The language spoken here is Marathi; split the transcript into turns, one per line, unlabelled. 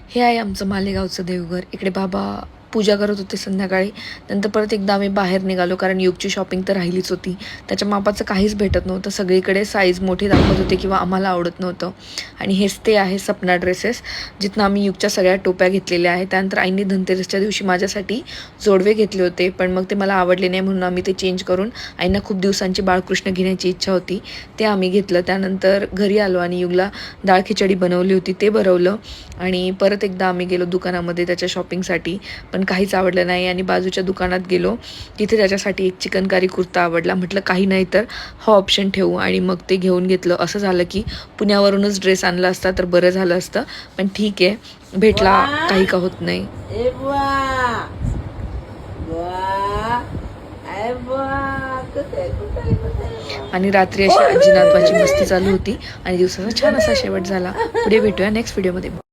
हे आहे आमचं मालेगावचं देवघर. इकडे बाबा पूजा करत होते संध्याकाळी. नंतर परत एकदा आम्ही बाहेर निघालो, कारण युगची शॉपिंग तर राहिलीच होती. त्याच्या मापाचं काहीच भेटत नव्हतं. सगळीकडे साईज मोठी दाखवत होते किंवा आम्हाला आवडत नव्हतं. आणि हेच ते आहे सपना ड्रेसेस, जिथनं आम्ही युगच्या सगळ्या टोप्या घेतलेल्या आहेत. त्यानंतर आईने धनतेरसच्या दिवशी माझ्यासाठी जोडवे घेतले होते, पण मग ते मला आवडले नाही म्हणून आम्ही ते चेंज करून, आईंना खूप दिवसांची बाळकृष्ण घेण्याची इच्छा होती, ते आम्ही घेतलं. त्यानंतर घरी आलो आणि युगला डाळ खिचडी बनवली होती, ते भरवलं. आणि परत एकदा आम्ही गेलो दुकानामध्ये त्याच्या शॉपिंगसाठी, पण काहीच आवडलं नाही. आणि बाजूच्या दुकानात गेलो, तिथे त्याच्यासाठी एक चिकनकारी कुर्ता आवडला. म्हटलं काही नाही तर हा ऑप्शन ठेवू, आणि मग ते घेऊन घेतलं. असं झालं की पुण्यावरूनच ड्रेस आणला असता तर बरं झालं असतं, पण ठीक आहे, भेटला, काही का होत नाही. आणि रात्री अशी आजी नातवाची मस्ती चालू होती आणि दिवसाचा छान असा शेवट झाला. पुढे भेटूया नेक्स्ट व्हिडिओमध्ये.